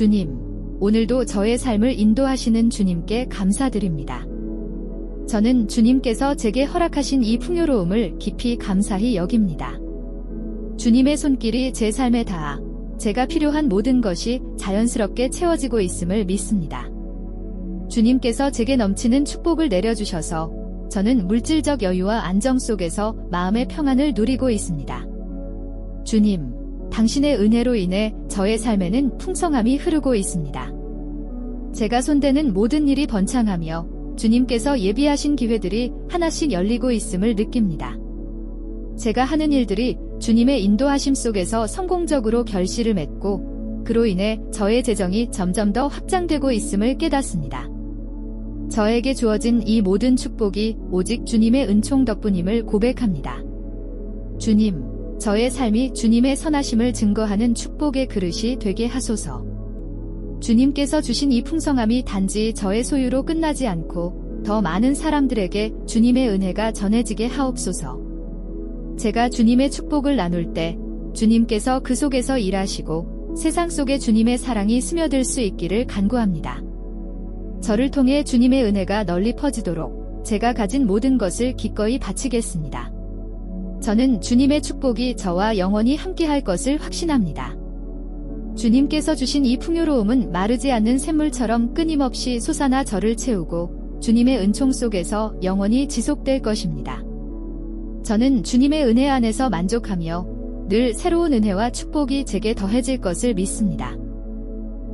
주님, 오늘도 저의 삶을 인도하시는 주님께 감사드립니다. 저는 주님께서 제게 허락하신 이 풍요로움을 깊이 감사히 여깁니다. 주님의 손길이 제 삶에 닿아 제가 필요한 모든 것이 자연스럽게 채워지고 있음을 믿습니다. 주님께서 제게 넘치는 축복을 내려주셔서 저는 물질적 여유와 안정 속에서 마음의 평안을 누리고 있습니다. 주님, 당신의 은혜로 인해 저의 삶에는 풍성함이 흐르고 있습니다. 제가 손대는 모든 일이 번창하며 주님께서 예비하신 기회들이 하나씩 열리고 있음을 느낍니다. 제가 하는 일들이 주님의 인도하심 속에서 성공적으로 결실을 맺고 그로 인해 저의 재정이 점점 더 확장되고 있음을 깨닫습니다. 저에게 주어진 이 모든 축복이 오직 주님의 은총 덕분임을 고백합니다. 주님, 저의 삶이 주님의 선하심을 증거하는 축복의 그릇이 되게 하소서. 주님께서 주신 이 풍성함이 단지 저의 소유로 끝나지 않고 더 많은 사람들에게 주님의 은혜가 전해지게 하옵소서. 제가 주님의 축복을 나눌 때 주님께서 그 속에서 일하시고 세상 속에 주님의 사랑이 스며들 수 있기를 간구합니다. 저를 통해 주님의 은혜가 널리 퍼지도록 제가 가진 모든 것을 기꺼이 바치겠습니다. 저는 주님의 축복이 저와 영원히 함께할 것을 확신합니다. 주님께서 주신 이 풍요로움은 마르지 않는 샘물처럼 끊임없이 솟아나 저를 채우고 주님의 은총 속에서 영원히 지속될 것입니다. 저는 주님의 은혜 안에서 만족하며 늘 새로운 은혜와 축복이 제게 더해질 것을 믿습니다.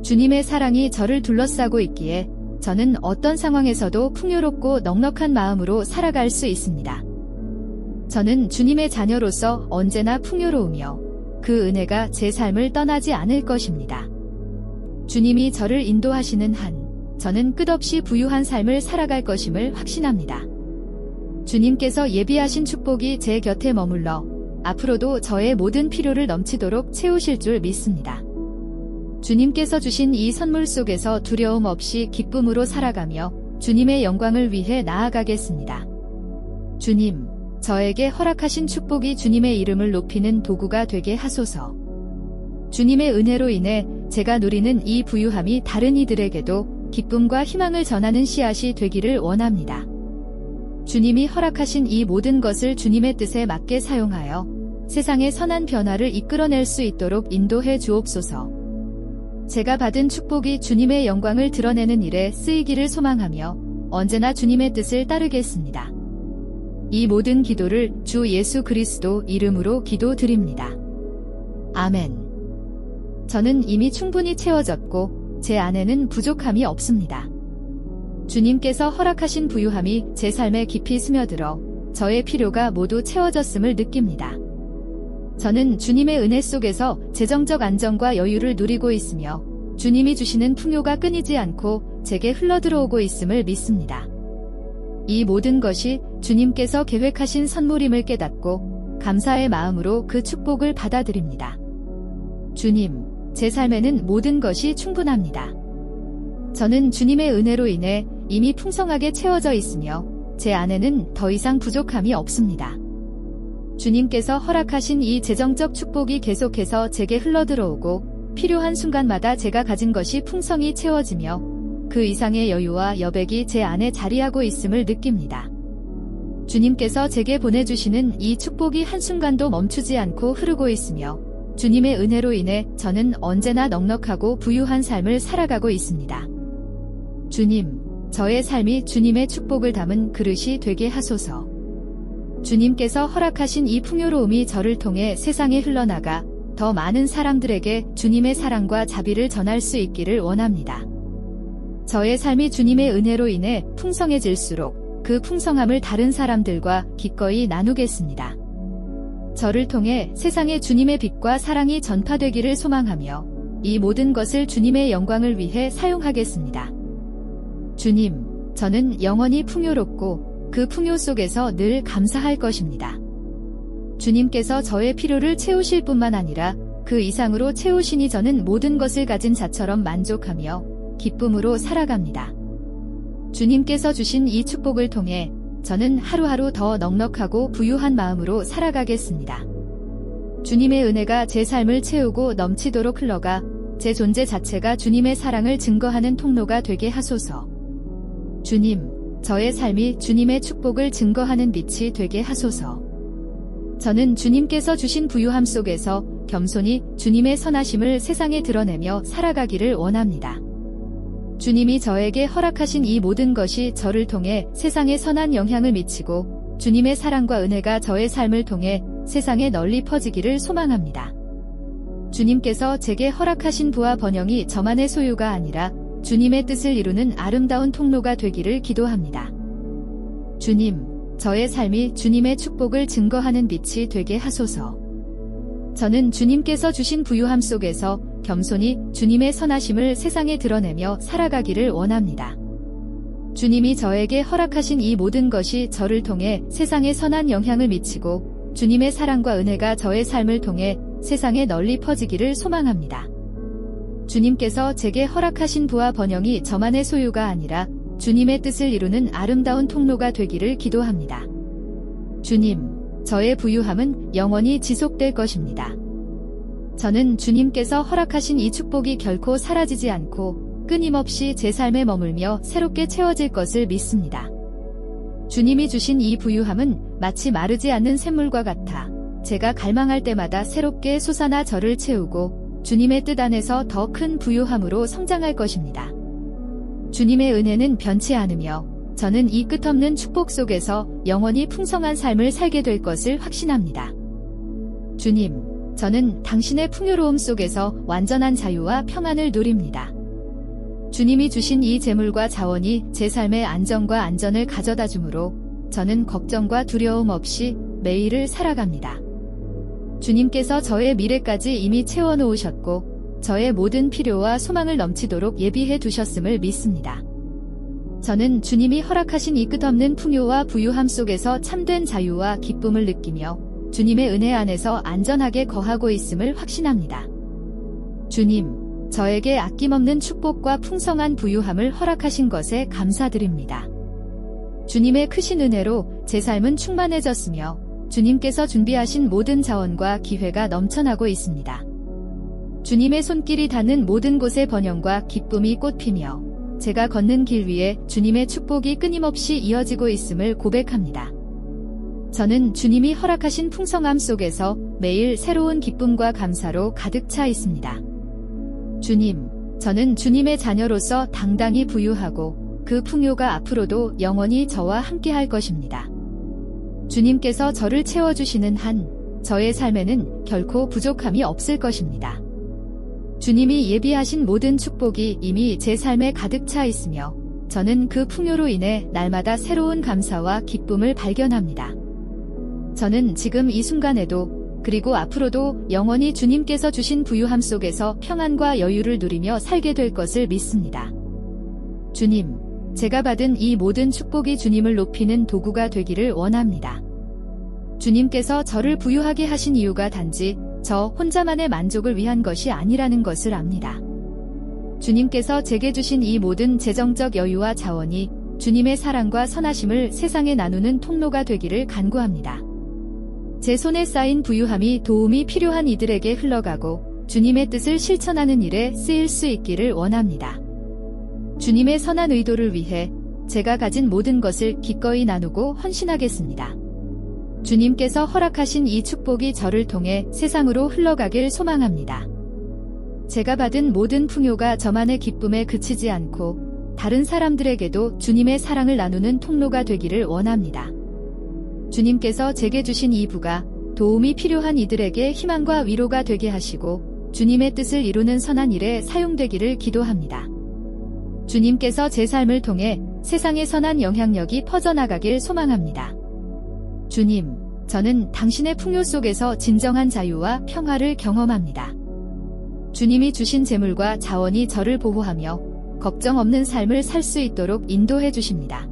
주님의 사랑이 저를 둘러싸고 있기에 저는 어떤 상황에서도 풍요롭고 넉넉한 마음으로 살아갈 수 있습니다. 저는 주님의 자녀로서 언제나 풍요로우며 그 은혜가 제 삶을 떠나지 않을 것입니다. 주님이 저를 인도하시는 한 저는 끝없이 부유한 삶을 살아갈 것임을 확신합니다. 주님께서 예비하신 축복이 제 곁에 머물러 앞으로도 저의 모든 필요를 넘치도록 채우실 줄 믿습니다. 주님께서 주신 이 선물 속에서 두려움 없이 기쁨으로 살아가며 주님의 영광을 위해 나아가겠습니다. 주님, 저에게 허락하신 축복이 주님의 이름을 높이는 도구가 되게 하소서. 주님의 은혜로 인해 제가 누리는 이 부유함이 다른 이들에게도 기쁨과 희망을 전하는 씨앗이 되기를 원합니다. 주님이 허락하신 이 모든 것을 주님의 뜻에 맞게 사용하여 세상의 선한 변화를 이끌어낼 수 있도록 인도해 주옵소서. 제가 받은 축복이 주님의 영광을 드러내는 일에 쓰이기를 소망하며 언제나 주님의 뜻을 따르겠습니다. 이 모든 기도를 주 예수 그리스도 이름으로 기도드립니다. 아멘. 저는 이미 충분히 채워졌고 제 안에는 부족함이 없습니다. 주님께서 허락하신 부유함이 제 삶에 깊이 스며들어 저의 필요가 모두 채워졌음을 느낍니다. 저는 주님의 은혜 속에서 재정적 안정과 여유를 누리고 있으며 주님이 주시는 풍요가 끊이지 않고 제게 흘러들어오고 있음을 믿습니다. 이 모든 것이 주님께서 계획하신 선물임을 깨닫고 감사의 마음으로 그 축복을 받아들입니다. 주님, 제 삶에는 모든 것이 충분합니다. 저는 주님의 은혜로 인해 이미 풍성하게 채워져 있으며 제 안에는 더 이상 부족함이 없습니다. 주님께서 허락하신 이 재정적 축복이 계속해서 제게 흘러들어오고 필요한 순간마다 제가 가진 것이 풍성히 채워지며 그 이상의 여유와 여백이 제 안에 자리하고 있음을 느낍니다. 주님께서 제게 보내주시는 이 축복이 한순간도 멈추지 않고 흐르고 있으며 주님의 은혜로 인해 저는 언제나 넉넉하고 부유한 삶을 살아가고 있습니다. 주님, 저의 삶이 주님의 축복을 담은 그릇이 되게 하소서. 주님께서 허락하신 이 풍요로움이 저를 통해 세상에 흘러나가 더 많은 사람들에게 주님의 사랑과 자비를 전할 수 있기를 원합니다. 저의 삶이 주님의 은혜로 인해 풍성해질수록 그 풍성함을 다른 사람들과 기꺼이 나누겠습니다. 저를 통해 세상에 주님의 빛과 사랑이 전파되기를 소망하며 이 모든 것을 주님의 영광을 위해 사용하겠습니다. 주님, 저는 영원히 풍요롭고 그 풍요 속에서 늘 감사할 것입니다. 주님께서 저의 필요를 채우실 뿐만 아니라 그 이상으로 채우시니 저는 모든 것을 가진 자처럼 만족하며 기쁨으로 살아갑니다. 주님께서 주신 이 축복을 통해 저는 하루하루 더 넉넉하고 부유한 마음으로 살아가겠습니다. 주님의 은혜가 제 삶을 채우고 넘치도록 흘러가 제 존재 자체가 주님의 사랑을 증거하는 통로가 되게 하소서. 주님, 저의 삶이 주님의 축복을 증거하는 빛이 되게 하소서. 저는 주님께서 주신 부유함 속에서 겸손히 주님의 선하심을 세상에 드러내며 살아가기를 원합니다. 주님이 저에게 허락하신 이 모든 것이 저를 통해 세상에 선한 영향을 미치고 주님의 사랑과 은혜가 저의 삶을 통해 세상에 널리 퍼지기를 소망합니다. 주님께서 제게 허락하신 부와 번영이 저만의 소유가 아니라 주님의 뜻을 이루는 아름다운 통로가 되기를 기도합니다. 주님, 저의 삶이 주님의 축복을 증거하는 빛이 되게 하소서. 저는 주님께서 주신 부유함 속에서 겸손히 주님의 선하심을 세상에 드러내며 살아가기를 원합니다. 주님이 저에게 허락하신 이 모든 것이 저를 통해 세상에 선한 영향을 미치고 주님의 사랑과 은혜가 저의 삶을 통해 세상에 널리 퍼지기를 소망합니다. 주님께서 제게 허락하신 부와 번영이 저만의 소유가 아니라 주님의 뜻을 이루는 아름다운 통로가 되기를 기도합니다. 주님, 저의 부유함은 영원히 지속될 것입니다. 저는 주님께서 허락하신 이 축복이 결코 사라지지 않고 끊임없이 제 삶에 머물며 새롭게 채워질 것을 믿습니다. 주님이 주신 이 부유함은 마치 마르지 않는 샘물과 같아 제가 갈망할 때마다 새롭게 솟아나 저를 채우고 주님의 뜻 안에서 더 큰 부유함으로 성장할 것입니다. 주님의 은혜는 변치 않으며 저는 이 끝없는 축복 속에서 영원히 풍성한 삶을 살게 될 것을 확신합니다. 주님, 저는 당신의 풍요로움 속에서 완전한 자유와 평안을 누립니다. 주님이 주신 이 재물과 자원이 제 삶의 안정과 안전을 가져다 주므로 저는 걱정과 두려움 없이 매일을 살아갑니다. 주님께서 저의 미래까지 이미 채워놓으셨고 저의 모든 필요와 소망을 넘치도록 예비해 두셨음을 믿습니다. 저는 주님이 허락하신 이 끝없는 풍요와 부유함 속에서 참된 자유와 기쁨을 느끼며 주님의 은혜 안에서 안전하게 거하고 있음을 확신합니다. 주님, 저에게 아낌없는 축복과 풍성한 부유함을 허락하신 것에 감사드립니다. 주님의 크신 은혜로 제 삶은 충만해졌으며 주님께서 준비하신 모든 자원과 기회가 넘쳐나고 있습니다. 주님의 손길이 닿는 모든 곳에 번영과 기쁨이 꽃피며 제가 걷는 길 위에 주님의 축복이 끊임없이 이어지고 있음을 고백합니다. 저는 주님이 허락하신 풍성함 속에서 매일 새로운 기쁨과 감사로 가득 차 있습니다. 주님, 저는 주님의 자녀로서 당당히 부유하고 그 풍요가 앞으로도 영원히 저와 함께할 것입니다. 주님께서 저를 채워주시는 한 저의 삶에는 결코 부족함이 없을 것입니다. 주님이 예비하신 모든 축복이 이미 제 삶에 가득 차 있으며 저는 그 풍요로 인해 날마다 새로운 감사와 기쁨을 발견합니다. 저는 지금 이 순간에도 그리고 앞으로도 영원히 주님께서 주신 부유함 속에서 평안과 여유를 누리며 살게 될 것을 믿습니다. 주님, 제가 받은 이 모든 축복이 주님을 높이는 도구가 되기를 원합니다. 주님께서 저를 부유하게 하신 이유가 단지 저 혼자만의 만족을 위한 것이 아니라는 것을 압니다. 주님께서 제게 주신 이 모든 재정적 여유와 자원이 주님의 사랑과 선하심을 세상에 나누는 통로가 되기를 간구합니다. 제 손에 쌓인 부유함이 도움이 필요한 이들에게 흘러가고 주님의 뜻을 실천하는 일에 쓰일 수 있기를 원합니다. 주님의 선한 의도를 위해 제가 가진 모든 것을 기꺼이 나누고 헌신하겠습니다. 주님께서 허락하신 이 축복이 저를 통해 세상으로 흘러가길 소망합니다. 제가 받은 모든 풍요가 저만의 기쁨에 그치지 않고 다른 사람들에게도 주님의 사랑을 나누는 통로가 되기를 원합니다. 주님께서 제게 주신 이 부가 도움이 필요한 이들에게 희망과 위로가 되게 하시고 주님의 뜻을 이루는 선한 일에 사용되기를 기도합니다. 주님께서 제 삶을 통해 세상의 선한 영향력이 퍼져나가길 소망합니다. 주님, 저는 당신의 풍요 속에서 진정한 자유와 평화를 경험합니다. 주님이 주신 재물과 자원이 저를 보호하며 걱정 없는 삶을 살 수 있도록 인도해 주십니다.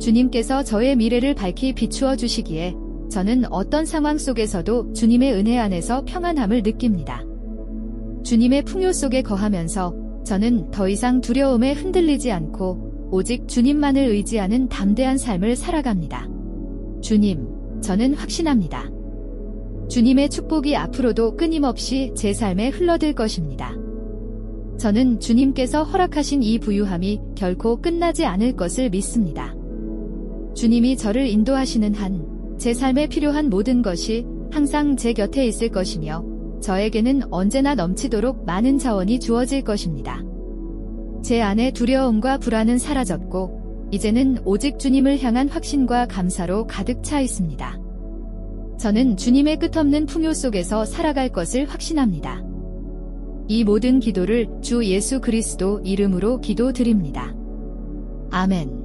주님께서 저의 미래를 밝히 비추어 주시기에 저는 어떤 상황 속에서도 주님의 은혜 안에서 평안함을 느낍니다. 주님의 풍요 속에 거하면서 저는 더 이상 두려움에 흔들리지 않고 오직 주님만을 의지하는 담대한 삶을 살아갑니다. 주님, 저는 확신합니다. 주님의 축복이 앞으로도 끊임없이 제 삶에 흘러들 것입니다. 저는 주님께서 허락하신 이 부유함이 결코 끝나지 않을 것을 믿습니다. 주님이 저를 인도하시는 한 제 삶에 필요한 모든 것이 항상 제 곁에 있을 것이며 저에게는 언제나 넘치도록 많은 자원이 주어질 것입니다. 제 안의 두려움과 불안은 사라졌고 이제는 오직 주님을 향한 확신과 감사로 가득 차 있습니다. 저는 주님의 끝없는 풍요 속에서 살아갈 것을 확신합니다. 이 모든 기도를 주 예수 그리스도 이름으로 기도드립니다. 아멘.